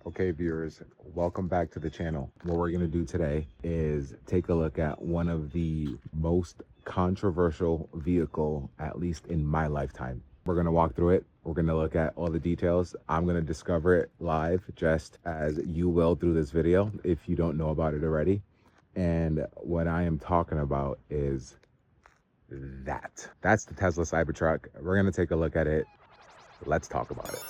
Okay, viewers, welcome back to the channel. What we're going to do today is take a look at one of the most controversial vehicle, at least in my lifetime. We're going to walk through it. We're going to look at all the details. I'm going to discover it live, just as you will through this video if you don't know about it already. And what I am talking about is that's the Tesla Cybertruck. We're going to take a look at it. Let's talk about it.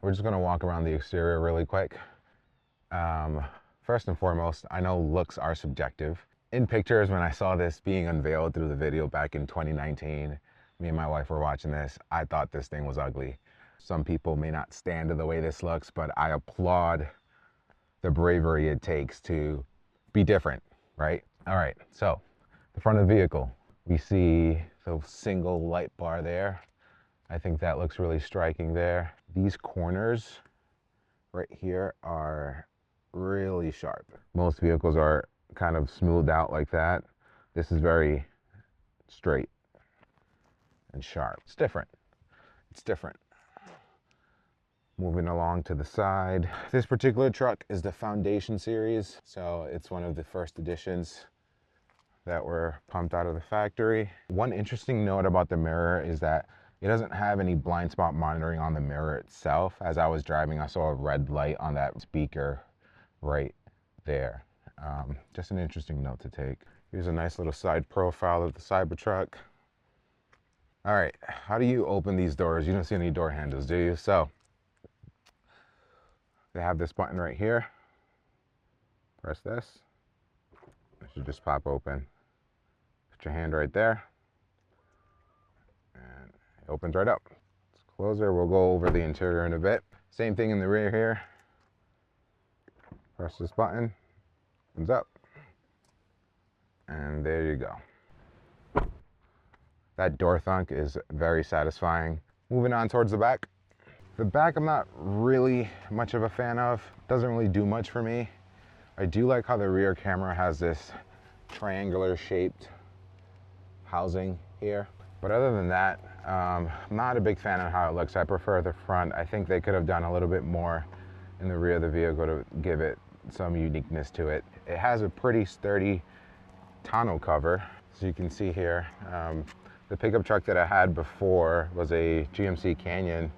We're just gonna walk around the exterior really quick. First and foremost, I know looks are subjective. In pictures, when I saw this being unveiled through the video back in 2019, me and my wife were watching this, I thought this thing was ugly. Some people may not stand to the way this looks, but I applaud the bravery it takes to be different, right? All right, so the front of the vehicle, we see the single light bar there. I think that looks really striking there. These corners right here are really sharp. Most vehicles are kind of smoothed out like that. This is very straight and sharp. It's different. It's different. Moving along to the side. This particular truck is the Foundation series, so it's one of the first editions that were pumped out of the factory. One interesting note about the mirror is that it doesn't have any blind spot monitoring on the mirror itself. As I was driving, I saw a red light on that speaker right there. Just an interesting note to take. Here's a nice little side profile of the Cybertruck. All right, how do you open these doors? You don't see any door handles, do you? So they have this button right here. Press this. It should just pop open. Put your hand right there. And it opens right up. Let's close it. We'll go over the interior in a bit. Same thing in the rear here. Press this button, opens up, and there you go. That door thunk is very satisfying. Moving on towards the back. The back I'm not really much of a fan of. Doesn't really do much for me. I do like how the rear camera has this triangular shaped housing here. But other than that, I'm not a big fan of how it looks. I prefer the front. I think they could have done a little bit more in the rear of the vehicle to give it some uniqueness to it. It has a pretty sturdy tonneau cover. So you can see here, the pickup truck that I had before was a GMC Canyon,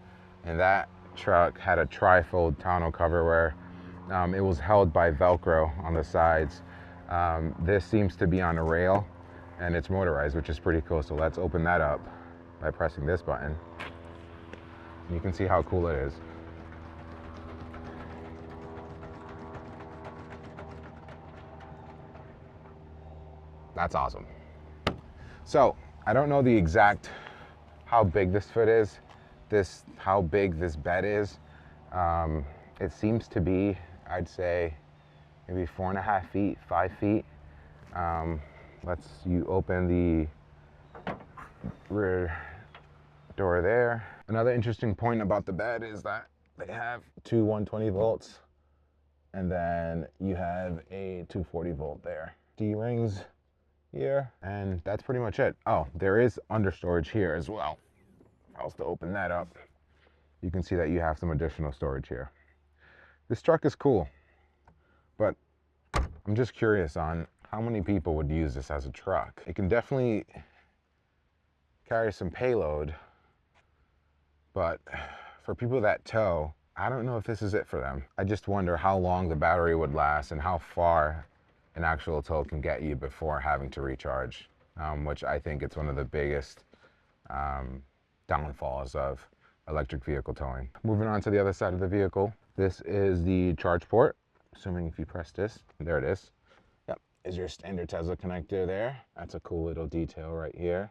and that truck had a tri-fold tonneau cover where it was held by Velcro on the sides. This seems to be on a rail, and it's motorized, which is pretty cool. So let's open that up by pressing this button. You can see how cool it is. That's awesome. So I don't know the exact how big this foot is, how big this bed is. It seems to be, I'd say, maybe 4.5 feet, 5 feet. You open the rear door there. Another interesting point about the bed is that they have two 120 volts, and then you have a 240 volt there. D-rings here, and that's pretty much it. Oh, there is under storage here as well. If I was to open that up, you can see that you have some additional storage here. This truck is cool, but I'm just curious on how many people would use this as a truck. It can definitely carry some payload, but for people that tow, I don't know if this is it for them. I just wonder how long the battery would last and how far an actual tow can get you before having to recharge, which I think it's one of the biggest downfalls of electric vehicle towing. Moving on to the other side of the vehicle, this is the charge port. Assuming if you press this, there it is. Yep, is your standard Tesla connector there. That's a cool little detail right here.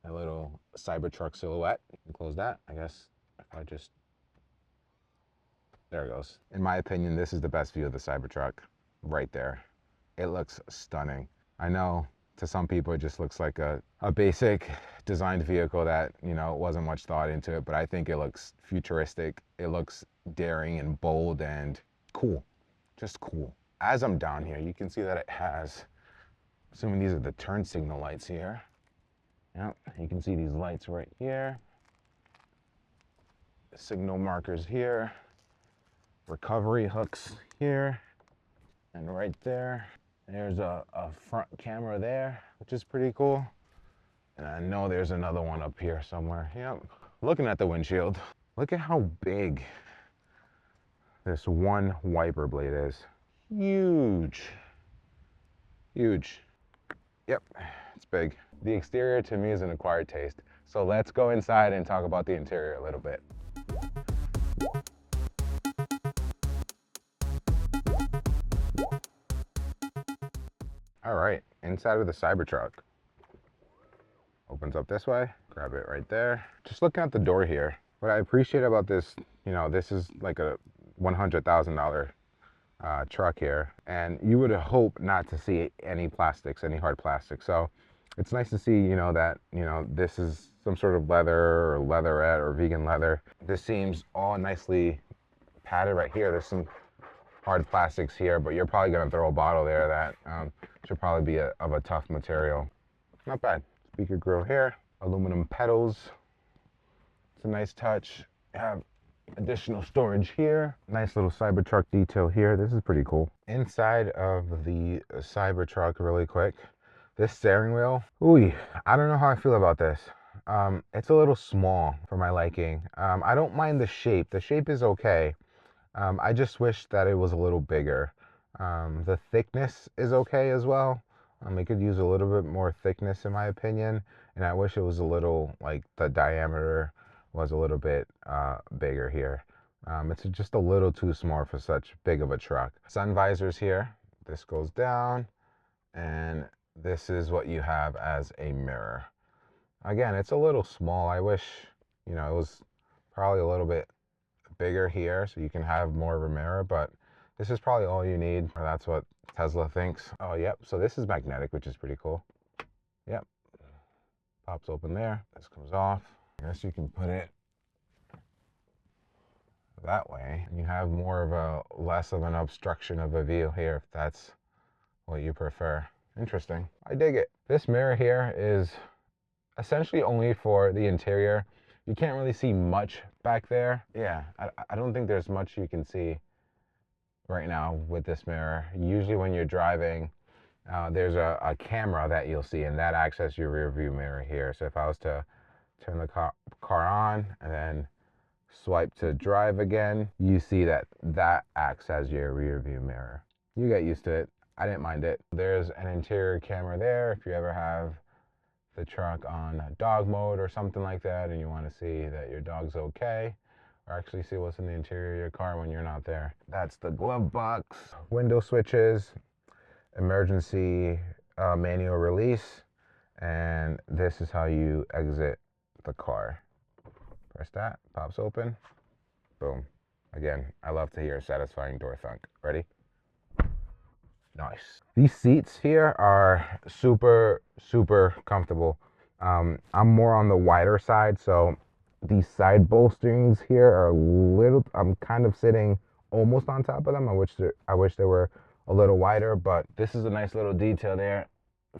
A little Cybertruck silhouette. You can close that, I guess. If I just, there it goes. In my opinion, this is the best view of the Cybertruck right there. It looks stunning. I know to some people it just looks like a basic designed vehicle that, you know, wasn't much thought into it, but I think it looks futuristic. It looks daring and bold and cool, just cool. As I'm down here, you can see that it has, assuming these are the turn signal lights here. Yep, you can see these lights right here. Signal markers here. Recovery hooks here. And right there, there's a front camera there, which is pretty cool. And I know there's another one up here somewhere. Yep, looking at the windshield. Look at how big this one wiper blade is. Huge. Huge. Yep, it's big. The exterior to me is an acquired taste. So let's go inside and talk about the interior a little bit. All right, inside of the Cybertruck. Opens up this way, grab it right there. Just looking at the door here, what I appreciate about this, you know, this is like a $100,000 truck here, and you would hope not to see any plastics, any hard plastic. So it's nice to see, you know, that, you know, this is some sort of leather or leatherette or vegan leather. This seems all nicely padded right here. There's some hard plastics here, but you're probably gonna throw a bottle there that should probably be of a tough material. Not bad. Speaker grill here, aluminum pedals. It's a nice touch. You have additional storage here. Nice little Cybertruck detail here. This is pretty cool. Inside of the Cybertruck, really quick, this steering wheel, ooh, I don't know how I feel about this. It's a little small for my liking. I don't mind the shape. The shape is okay. I just wish that it was a little bigger. The thickness is okay as well. It could use a little bit more thickness in my opinion. And I wish it was a little, like the diameter was a little bit bigger here. It's just a little too small for such big of a truck. Sun visors here. This goes down. And this is what you have as a mirror. Again, it's a little small. I wish, you know, it was probably a little bit bigger here so you can have more of a mirror, but this is probably all you need, or that's what Tesla thinks. Oh, yep, so this is magnetic, which is pretty cool. Yep, pops open there, this comes off. I guess you can put it that way, and you have more of a, less of an obstruction of a view here, if that's what you prefer. Interesting, I dig it. This mirror here is essentially only for the interior. You can't really see much back there. Yeah, I don't think there's much you can see right now with this mirror. Usually when you're driving, there's a camera that you'll see, and that acts as your rear view mirror here. So if I was to turn the car on and then swipe to drive again, you see that acts as your rear view mirror. You get used to it. I didn't mind it. There's an interior camera there if you ever have the truck on dog mode or something like that and you want to see that your dog's okay, or actually see what's in the interior of your car when you're not there. That's the glove box. Window switches, emergency manual release, and this is how you exit the car. Press that, pops open, boom. Again, I love to hear a satisfying door thunk. Ready? Nice. These seats here are super, super comfortable. I'm more on the wider side, so these side bolsterings here are a little, I'm kind of sitting almost on top of them. I wish they were a little wider, but this is a nice little detail there.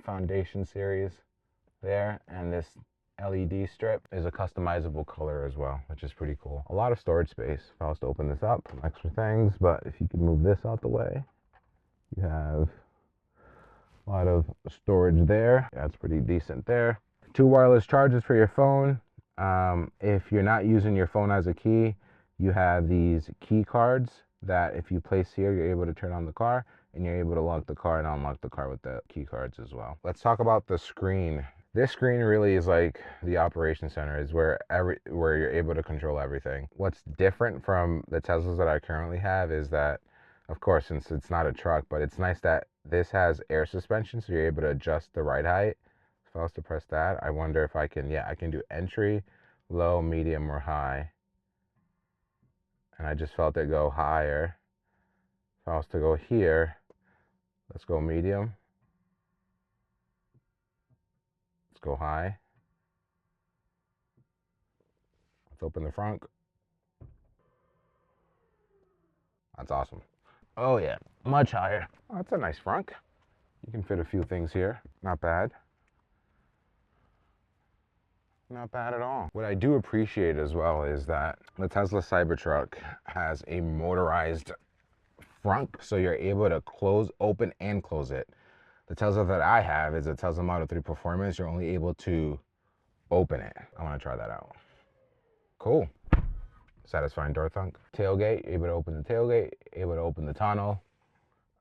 Foundation series there, and this LED strip is a customizable color as well, which is pretty cool. A lot of storage space. If I was to open this up, some extra things, but if you can move this out the way, you have a lot of storage there. That's pretty decent there. 2 wireless chargers for your phone. If you're not using your phone as a key, you have these key cards that if you place here, you're able to turn on the car, and you're able to lock the car and unlock the car with the key cards as well. Let's talk about the screen This screen really is like the operation center, is where you're able to control everything. What's different from the Teslas that I currently have is that, of course, since it's not a truck, but it's nice that this has air suspension, so you're able to adjust the ride height. If I was to press that, I wonder if I can, yeah, I can do entry, low, medium, or high. And I just felt it go higher. If I was to go here, let's go medium. Let's go high. Let's open the front. That's awesome. Oh yeah, much higher. Oh, that's a nice frunk. You can fit a few things here. Not bad. Not bad at all. What I do appreciate as well is that the Tesla Cybertruck has a motorized front, so you're able to close, open, and close it. The Tesla that I have is a Tesla Model 3 Performance. You're only able to open it. I want to try that out. Cool. Satisfying door thunk. Tailgate, able to open the tailgate, able to open the tonneau.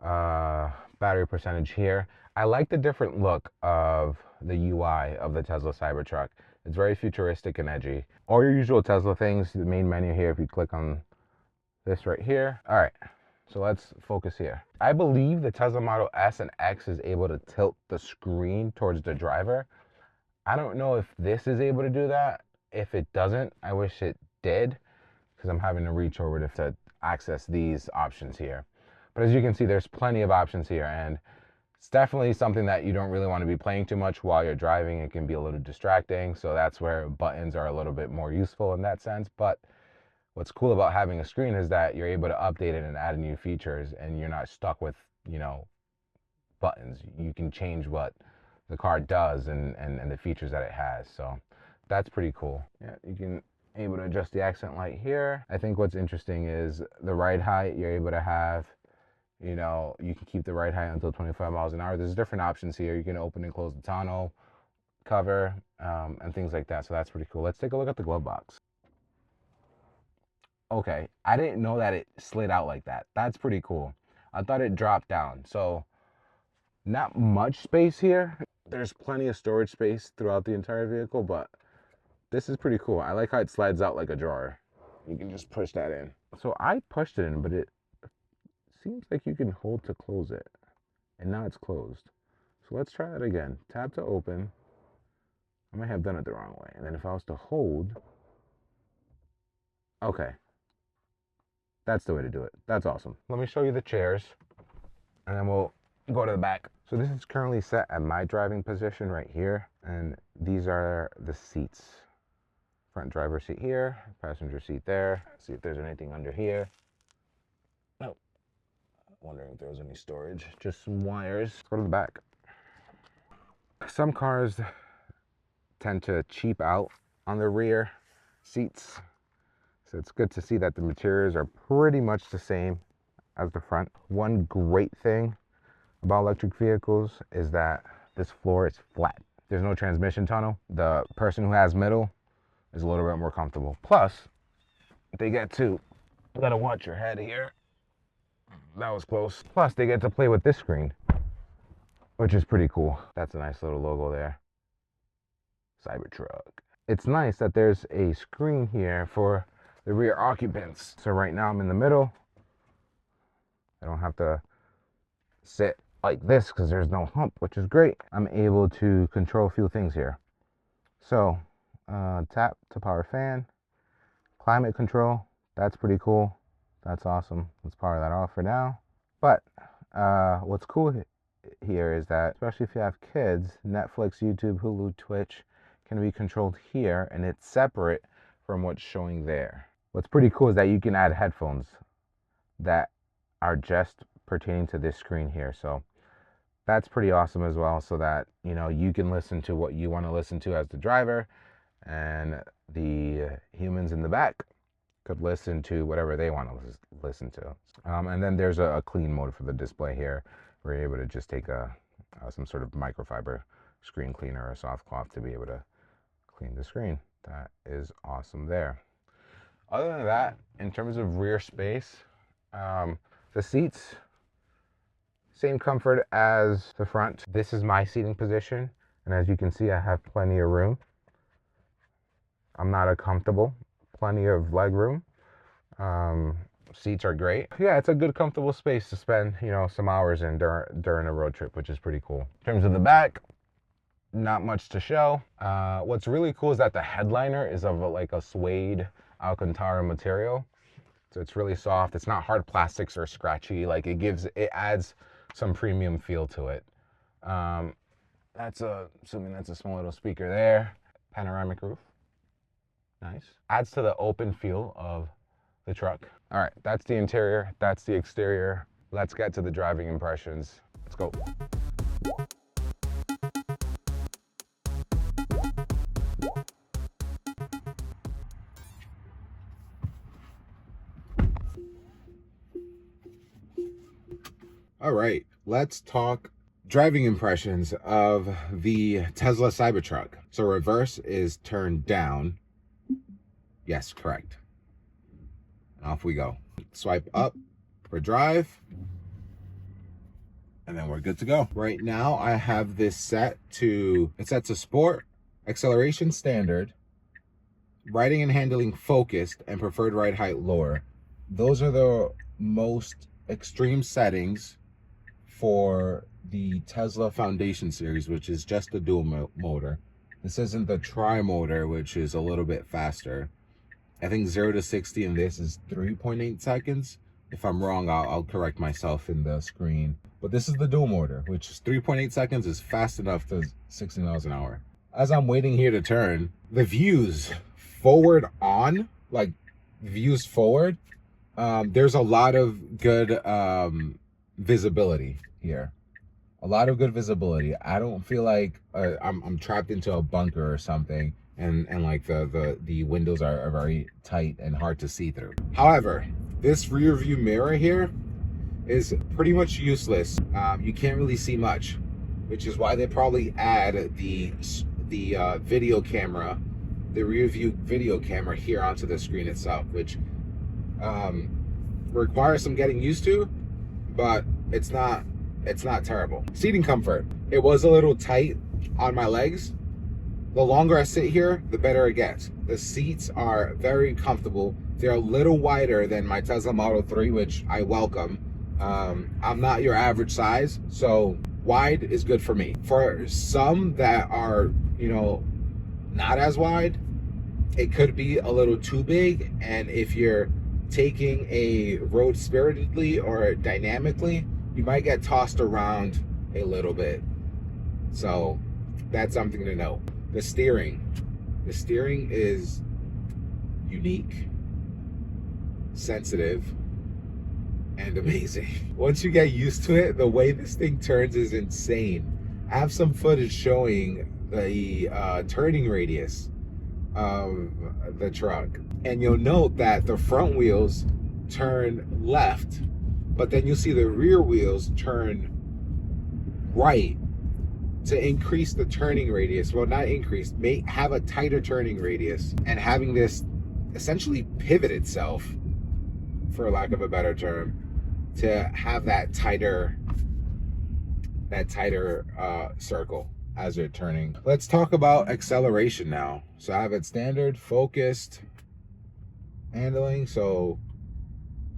Battery percentage here. I like the different look of the UI of the Tesla Cybertruck. It's very futuristic and edgy. All your usual Tesla things, the main menu here, if you click on this right here. All right, so let's focus here. I believe the Tesla Model S and X is able to tilt the screen towards the driver. I don't know if this is able to do that. If it doesn't, I wish it did, because I'm having to reach over to access these options here. But as you can see, there's plenty of options here, and it's definitely something that you don't really want to be playing too much while you're driving. It can be a little distracting, so that's where buttons are a little bit more useful in that sense. But what's cool about having a screen is that you're able to update it and add new features, and you're not stuck with, buttons. You can change what the car does and the features that it has. So that's pretty cool. Yeah, you can able to adjust the accent light here. I think what's interesting is the ride height. You're able to have, you can keep the ride height until 25 miles an hour. There's different options here. You can open and close the tonneau cover, and things like that. So that's pretty cool. Let's take a look at the glove box. Okay, I didn't know that it slid out like that. That's pretty cool. I thought it dropped down. So not much space here. There's plenty of storage space throughout the entire vehicle, but this is pretty cool. I like how it slides out like a drawer. You can just push that in. So I pushed it in, but it seems like you can hold to close it. And now it's closed. So let's try that again. Tap to open. I might have done it the wrong way. And then if I was to hold, okay. That's the way to do it. That's awesome. Let me show you the chairs, and then we'll go to the back. So this is currently set at my driving position right here, and these are the seats. Front driver seat here, passenger seat there. See if there's anything under here. No. Wondering if there was any storage. Just some wires. Let's go to the back. Some cars tend to cheap out on the rear seats. So it's good to see that the materials are pretty much the same as the front. One great thing about electric vehicles is that this floor is flat. There's no transmission tunnel. The person who has middle is a little bit more comfortable. Plus, they get to, you gotta watch your head here. That was close. Plus, they get to play with this screen, which is pretty cool. That's a nice little logo there. Cybertruck. It's nice that there's a screen here for the rear occupants. So right now I'm in the middle. I don't have to sit like this because there's no hump, which is great. I'm able to control a few things here. So tap to power fan, climate control. That's pretty cool. That's awesome. Let's power that off for now. But what's cool here is that, especially if you have kids, Netflix, YouTube, Hulu, Twitch can be controlled here, and it's separate from what's showing there. What's pretty cool is that you can add headphones that are just pertaining to this screen here. So that's pretty awesome as well, so that you can listen to what you want to listen to as the driver, and the humans in the back could listen to whatever they want to listen to. And then there's a clean mode for the display here. We're able to just take some sort of microfiber screen cleaner or soft cloth to be able to clean the screen. That is awesome there. Other than that, in terms of rear space, the seats, same comfort as the front. This is my seating position, And as you can see, I have plenty of room. I'm not uncomfortable, plenty of leg room. Seats are great. Yeah, it's a good, comfortable space to spend, you know, some hours in during a road trip, which is pretty cool. In terms of the back, not much to show. What's really cool is that the headliner is of like a suede Alcantara material. So it's really soft. It's not hard plastics or scratchy. Like it adds some premium feel to it. Assuming that's a small little speaker there. Panoramic roof. Nice. Adds to the open feel of the truck. All right, that's the interior, that's the exterior. Let's get to the driving impressions. Let's go. All right, let's talk driving impressions of the Tesla Cybertruck. So reverse is turned down. Yes, correct. And off we go. Swipe up for drive. And then we're good to go. Right now I have this set to sport, acceleration standard, riding and handling focused, and preferred ride height lower. Those are the most extreme settings for the Tesla Foundation series, which is just the dual motor. This isn't the tri-motor, which is a little bit faster. I think 0 to 60 in this is 3.8 seconds. If I'm wrong, I'll correct myself in the screen. But this is the dual motor, which is 3.8 seconds, is fast enough to 60 miles an hour. As I'm waiting here to turn, the views forward on, like views forward, there's a lot of good visibility here. A lot of good visibility. I don't feel like I'm trapped into a bunker or something, and like the windows are very tight and hard to see through. However, this rear view mirror here is pretty much useless. You can't really see much, which is why they probably add the video camera, the rear view video camera here onto the screen itself, which requires some getting used to, but it's not terrible. Seating comfort. It was a little tight on my legs. The longer I sit here, the better it gets. The seats are very comfortable. They're a little wider than my Tesla Model 3, which I welcome. I'm not your average size, so wide is good for me. For some that are, you know, not as wide, it could be a little too big. And if you're taking a road spiritedly or dynamically, you might get tossed around a little bit. So that's something to know. The steering is unique, sensitive, and amazing. Once you get used to it, the way this thing turns is insane. I have some footage showing the turning radius of the truck, and you'll note that the front wheels turn left, but then you'll see the rear wheels turn right to increase the turning radius. Well, not increase, may have a tighter turning radius, and having this essentially pivot itself, for lack of a better term, to have that tighter circle as you're turning. Let's talk about acceleration now. So I have it standard, focused, handling. So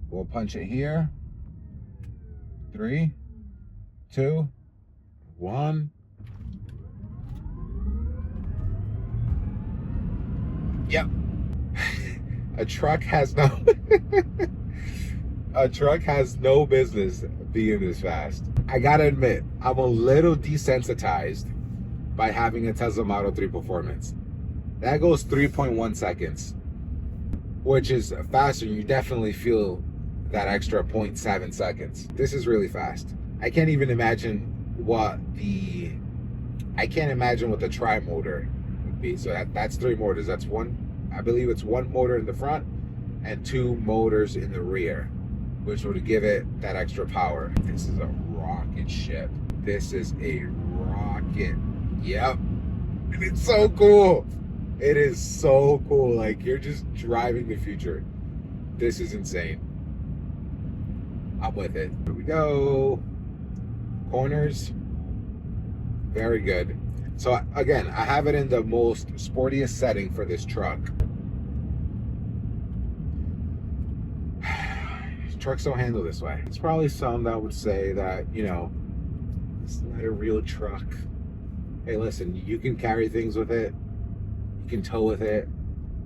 we'll punch it here. 3, 2, 1. Yep. A truck has no business being this fast. I gotta admit, I'm a little desensitized by having a Tesla Model 3 Performance. That goes 3.1 seconds, which is faster. You definitely feel that extra 0.7 seconds. This is really fast. I can't imagine what the tri-motor would be. So that's 3 motors. That's one, I believe it's 1 motor in the front and 2 motors in the rear, which would give it that extra power. This is a rocket ship. This is a rocket. Yep. And it's so cool. It is so cool. Like, you're just driving the future. This is insane. I'm with it. Here we go. Corners. Very good. So again, I have it in the most sportiest setting for this truck. Trucks don't handle this way. It's probably some that would say that, you know, it's not a real truck. Hey, listen, you can carry things with it. You can tow with it.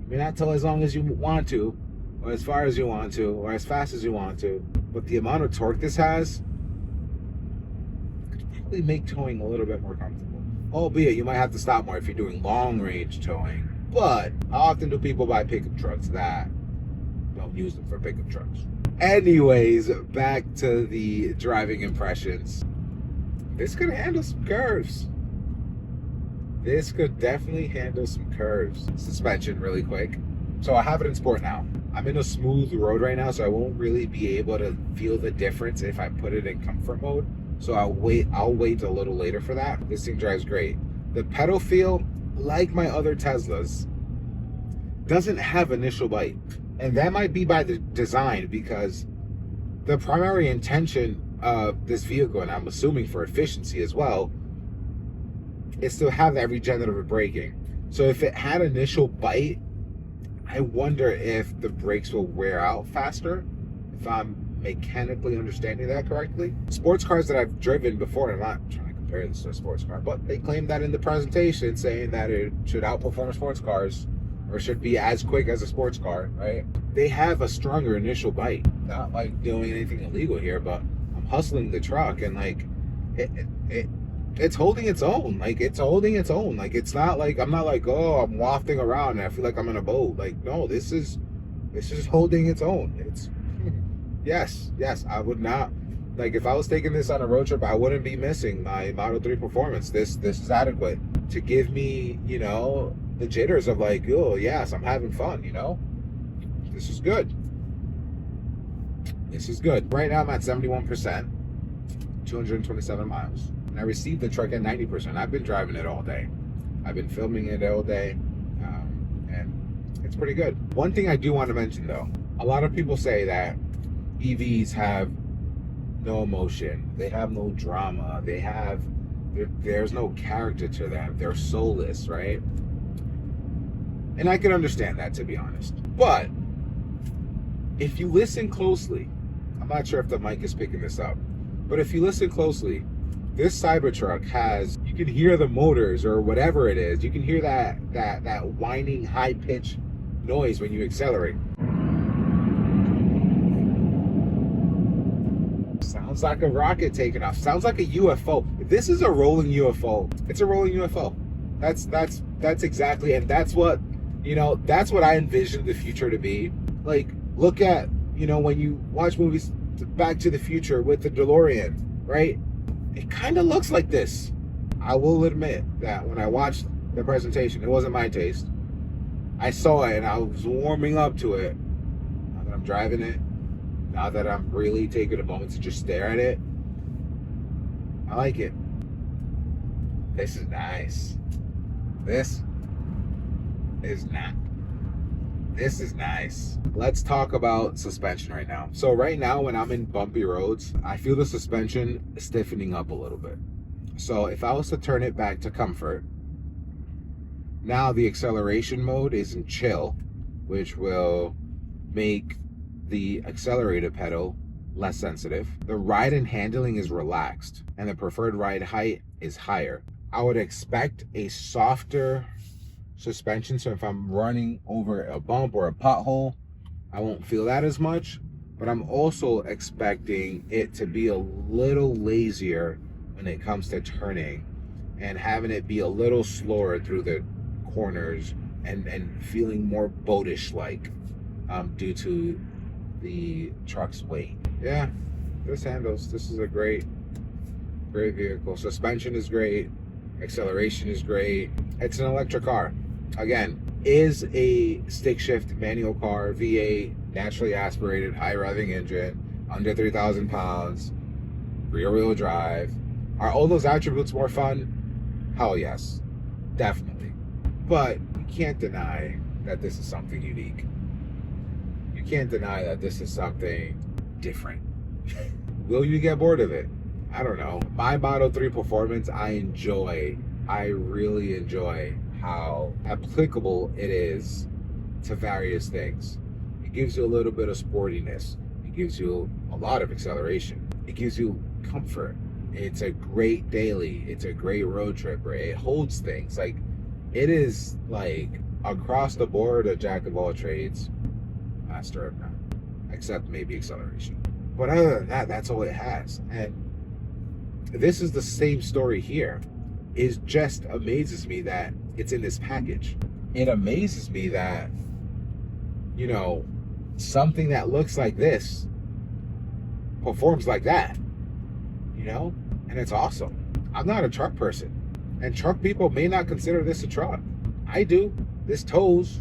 You may not tow as long as you want to, or as far as you want to, or as fast as you want to. But the amount of torque this has could probably make towing a little bit more comfortable. Albeit, you might have to stop more if you're doing long-range towing. But how often do people buy pickup trucks that don't use them for pickup trucks? Anyways, back to the driving impressions. This could handle some curves. This could definitely handle some curves. Suspension really quick. So I have it in sport now. I'm in a smooth road right now, so I won't really be able to feel the difference if I put it in comfort mode. So I'll wait a little later for that. This thing drives great. The pedal feel, like my other Teslas, doesn't have initial bite. And that might be by the design, because the primary intention of this vehicle, and I'm assuming for efficiency as well, is to have that regenerative braking. So if it had initial bite, I wonder if the brakes will wear out faster, if I'm mechanically understanding that correctly. Sports cars that I've driven before, and I'm not trying to compare this to a sports car, but they claim that in the presentation, saying that it should outperform sports cars, or should be as quick as a sports car, right? They have a stronger initial bite. Not like doing anything illegal here, but I'm hustling the truck, and like it's holding its own. Like it's holding its own. Like it's not like I'm not like, oh, I'm wafting around and I feel like I'm in a boat. Like no, this is holding its own. It's yes, I would not, like if I was taking this on a road trip, I wouldn't be missing my Model 3 Performance. This is adequate to give me, you know, the jitters of like, oh yes, I'm having fun, you know? This is good. This is good. Right now I'm at 71%, 227 miles. And I received the truck at 90%. I've been driving it all day. I've been filming it all day, and it's pretty good. One thing I do want to mention though, a lot of people say that EVs have no emotion, they have no drama, there's no character to them, they're soulless, right? And I can understand that, to be honest. But if you listen closely, I'm not sure if the mic is picking this up, but if you listen closely, this Cybertruck has, you can hear the motors or whatever it is. You can hear that whining high-pitched noise when you accelerate. Sounds like a rocket taking off. Sounds like a UFO. This is a rolling UFO. It's a rolling UFO. That's exactly, and that's what, you know, that's what I envision the future to be. Like, look at, you know, when you watch movies Back to the Future with the DeLorean, right? It kind of looks like this. I will admit that when I watched the presentation, it wasn't my taste. I saw it and I was warming up to it. Now that I'm driving it, now that I'm really taking a moment to just stare at it, I like it. This is nice. This is not. This is nice. Let's talk about suspension right now. So right now when I'm in bumpy roads, I feel the suspension stiffening up a little bit. So if I was to turn it back to comfort, now the acceleration mode is in chill, which will make the accelerator pedal less sensitive. The ride and handling is relaxed, and the preferred ride height is higher. I would expect a softer suspension, so if I'm running over a bump or a pothole, I won't feel that as much. But I'm also expecting it to be a little lazier when it comes to turning, and having it be a little slower through the corners, and feeling more boatish like, due to the truck's weight. Yeah, this handles. This is a great vehicle. Suspension is great, acceleration is great. It's an electric car. Again, is a stick shift manual car, V8, naturally aspirated, high revving engine, under 3,000 pounds, rear wheel drive. Are all those attributes more fun? Hell yes, definitely. But you can't deny that this is something unique. You can't deny that this is something different. Will you get bored of it? I don't know. My Model 3 Performance, I enjoy I really enjoy how applicable it is to various things. It gives you a little bit of sportiness. It gives you a lot of acceleration. It gives you comfort. It's a great daily. It's a great road tripper. It holds things. Like, it is like across the board a jack of all trades, master of none, except maybe acceleration. But other than that, that's all it has. And this is the same story here. It just amazes me that it's in this package. It amazes me that, you know, something that looks like this performs like that, you know? And it's awesome. I'm not a truck person, and truck people may not consider this a truck. I do. This tows.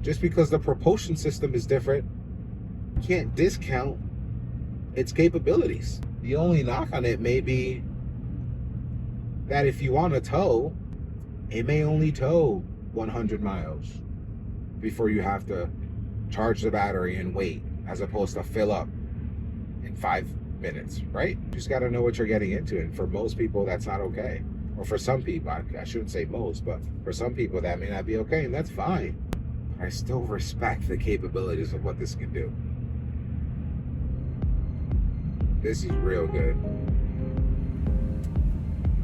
Just because the propulsion system is different, can't discount its capabilities. The only knock on it may be that if you want to tow, it may only tow 100 miles before you have to charge the battery and wait, as opposed to fill up in 5 minutes, right? You just got to know what you're getting into. And for most people, that's not okay. Or for some people, I shouldn't say most, but for some people that may not be okay, and that's fine. But I still respect the capabilities of what this can do. This is real good.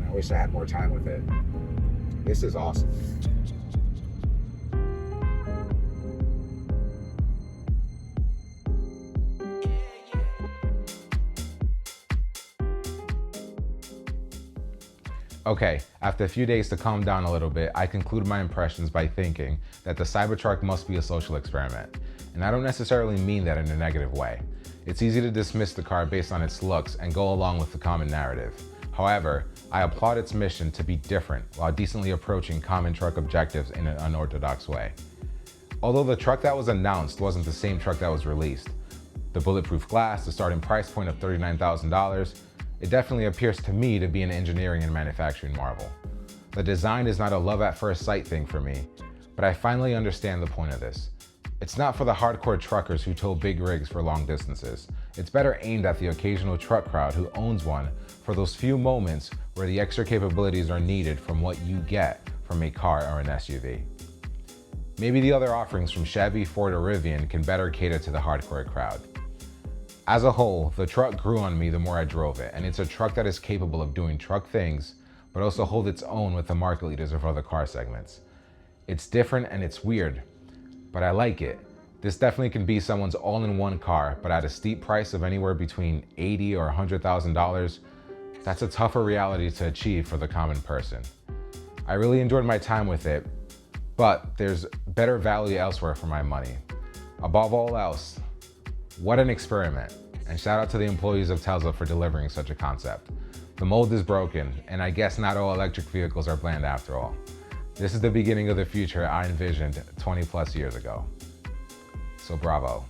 I wish I had more time with it. This is awesome. Okay, after a few days to calm down a little bit, I conclude my impressions by thinking that the Cybertruck must be a social experiment. And I don't necessarily mean that in a negative way. It's easy to dismiss the car based on its looks and go along with the common narrative. However, I applaud its mission to be different while decently approaching common truck objectives in an unorthodox way. Although the truck that was announced wasn't the same truck that was released, the bulletproof glass, the starting price point of $39,000, it definitely appears to me to be an engineering and manufacturing marvel. The design is not a love at first sight thing for me, but I finally understand the point of this. It's not for the hardcore truckers who tow big rigs for long distances. It's better aimed at the occasional truck crowd who owns one for those few moments where the extra capabilities are needed from what you get from a car or an SUV. Maybe the other offerings from Chevy, Ford, or Rivian can better cater to the hardcore crowd. As a whole, the truck grew on me the more I drove it, and it's a truck that is capable of doing truck things, but also hold its own with the market leaders of other car segments. It's different and it's weird, but I like it. This definitely can be someone's all-in-one car, but at a steep price of anywhere between $80,000 or $100,000, that's a tougher reality to achieve for the common person. I really enjoyed my time with it, but there's better value elsewhere for my money. Above all else, what an experiment, and shout out to the employees of Tesla for delivering such a concept. The mold is broken, and I guess not all electric vehicles are bland after all. This is the beginning of the future I envisioned 20 plus years ago. So bravo.